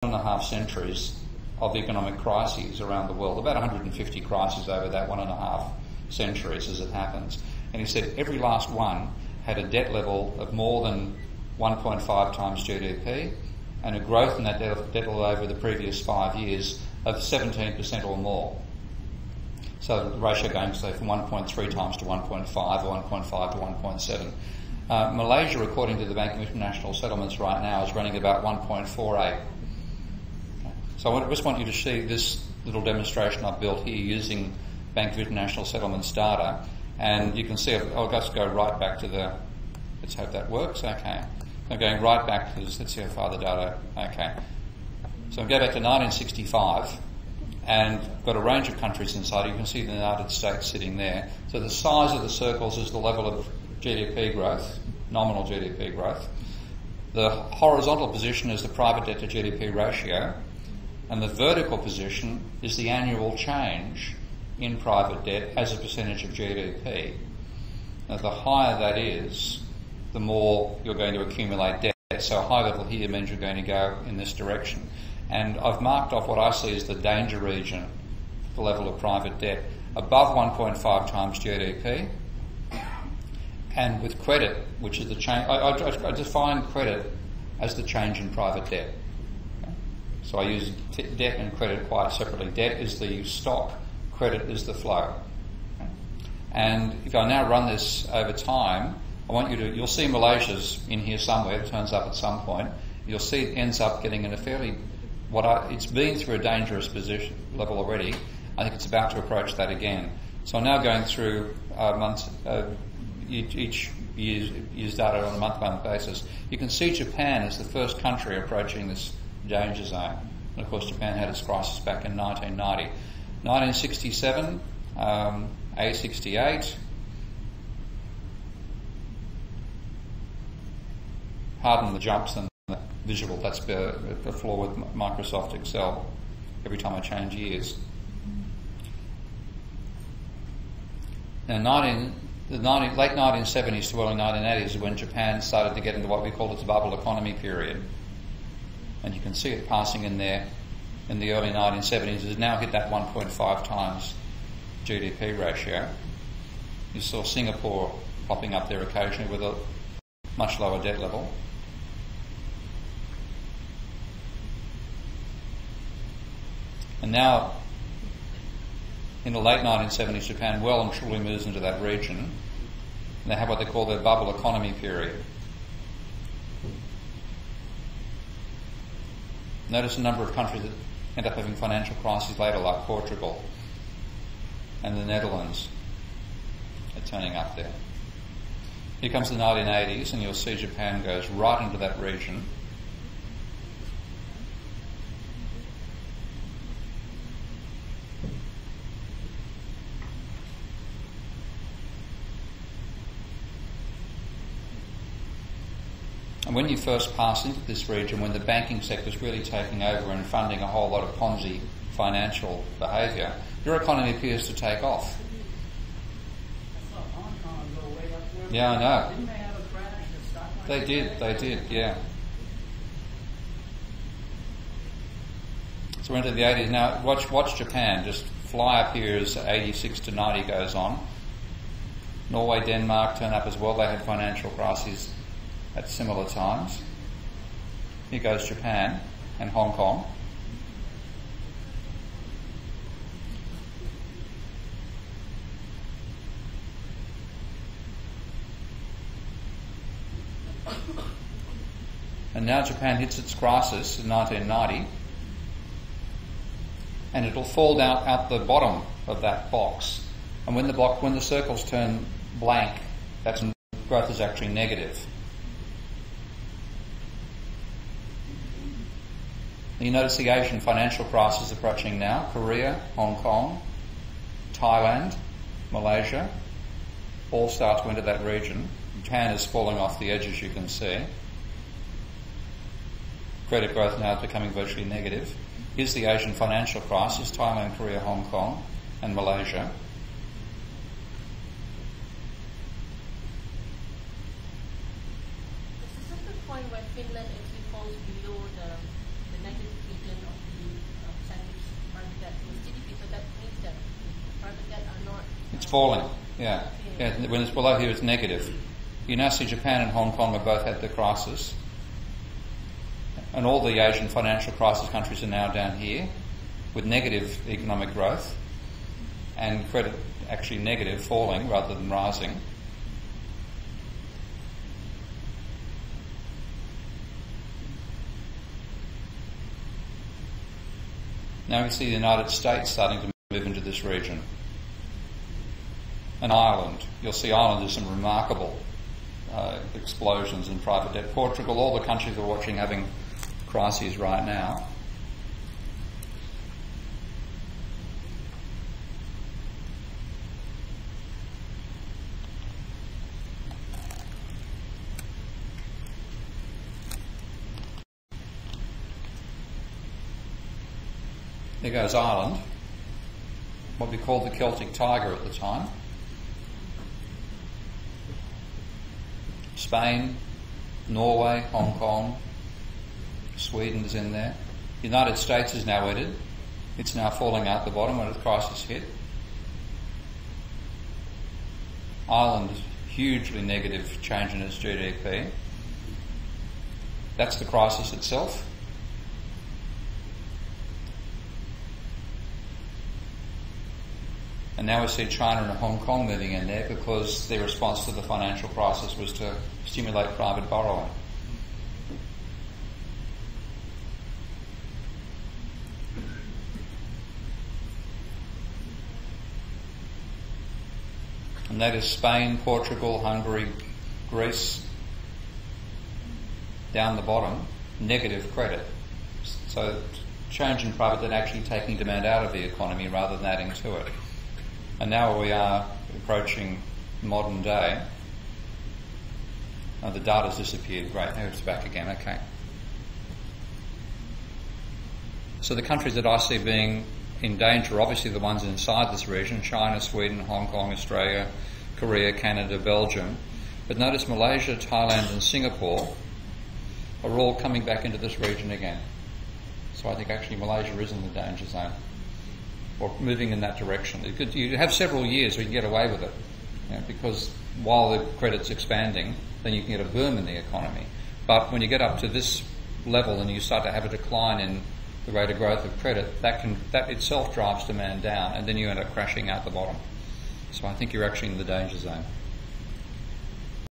1.5 centuries of economic crises around the world, about 150 crises over that 1.5 centuries as it happens. And he said every last one had a debt level of more than 1.5 times GDP and a growth in that debt level over the previous 5 years of 17% or more. So the ratio going, say, from 1.3 times to 1.5 or 1.5 to 1.7. Malaysia, according to the Bank of International Settlements right now, is running about 1.48. So I just want you to see this little demonstration I've built here using Bank of International Settlements data. And you can see, I'll just go right back to the, let's hope that works, okay. I'm going right back to, let's see how far the data, okay. So I'll go back to 1965 and got a range of countries inside. You can see the United States sitting there. So the size of the circles is the level of GDP growth, nominal GDP growth. The horizontal position is the private debt to GDP ratio, and the vertical position is the annual change in private debt as a percentage of GDP. Now, the higher that is, the more you're going to accumulate debt. So a high level here means you're going to go in this direction. And I've marked off what I see as the danger region, the level of private debt, above 1.5 times GDP, and with credit, which is the change. I define credit as the change in private debt. Okay? So I use debt and credit quite separately. Debt is the stock, credit is the flow. Okay? And if I now run this over time, I want you to, you'll see Malaysia's in here somewhere, it turns up at some point. You'll see it ends up getting in a fairly, it's been through a dangerous position level already. I think it's about to approach that again. So I'm now going through months, each year's data on a month-by-month basis. You can see Japan is the first country approaching this danger zone. And of course Japan had its crisis back in 1990. 1967, A68. Pardon the jumps and the visual, that's a flaw with Microsoft Excel every time I change years. Now, the late 1970s to early 1980s is when Japan started to get into what we call its bubble economy period. And you can see it passing in there in the early 1970s. It has now hit that 1.5 times GDP ratio. You saw Singapore popping up there occasionally with a much lower debt level. And now, in the late 1970s, Japan well and truly moves into that region. And they have what they call their bubble economy period. Notice a number of countries that end up having financial crises later, like Portugal and the Netherlands are turning up there. Here comes the 1980s, and you'll see Japan goes right into that region. And when you first pass into this region, when the banking sector is really taking over and funding a whole lot of Ponzi financial behaviour, your economy appears to take off. Yeah, I know. Didn't they have a crash in the stock market? They did, yeah. So we're into the 80s. Now, watch Japan just fly up here as 86 to 90 goes on. Norway, Denmark turn up as well. They had financial crises at similar times. Here goes Japan and Hong Kong. And now Japan hits its crisis in 1990, and it'll fall down out the bottom of that box. And when the circles turn blank, that's when growth is actually negative. You notice the Asian financial crisis approaching now. Korea, Hong Kong, Thailand, Malaysia, all start to enter that region. Japan is falling off the edge, as you can see. Credit growth now is becoming virtually negative. Here's the Asian financial crisis, Thailand, Korea, Hong Kong, and Malaysia. Is this the point where Finland actually falls below the negative falling, yeah. When it's below here, it's negative. You now see Japan and Hong Kong have both had the crisis, and all the Asian financial crisis countries are now down here with negative economic growth and credit actually negative, falling rather than rising. Now we see the United States starting to move into this region. And Ireland. You'll see Ireland has some remarkable explosions in private debt. Portugal, all the countries we're watching having crises right now. There goes Ireland, what we called the Celtic Tiger at the time. Spain, Norway, Hong Kong, Sweden is in there. The United States is now headed. It's now falling out the bottom when the crisis hit. Ireland, hugely negative change in its GDP. That's the crisis itself. And now we see China and Hong Kong moving in there because their response to the financial crisis was to stimulate private borrowing. And that is Spain, Portugal, Hungary, Greece, down the bottom, negative credit. So change in private debt actually taking demand out of the economy rather than adding to it. And now we are approaching modern day. Oh, the data's disappeared. Great, now it's back again. Okay. So the countries that I see being in danger are obviously the ones inside this region: China, Sweden, Hong Kong, Australia, Korea, Canada, Belgium. But notice Malaysia, Thailand and Singapore are all coming back into this region again. So I think actually Malaysia is in the danger zone, or moving in that direction. You have several years where you can get away with it, because while the credit's expanding, then you can get a boom in the economy. But when you get up to this level and you start to have a decline in the rate of growth of credit, that itself drives demand down, and then you end up crashing out the bottom. So I think you're actually in the danger zone.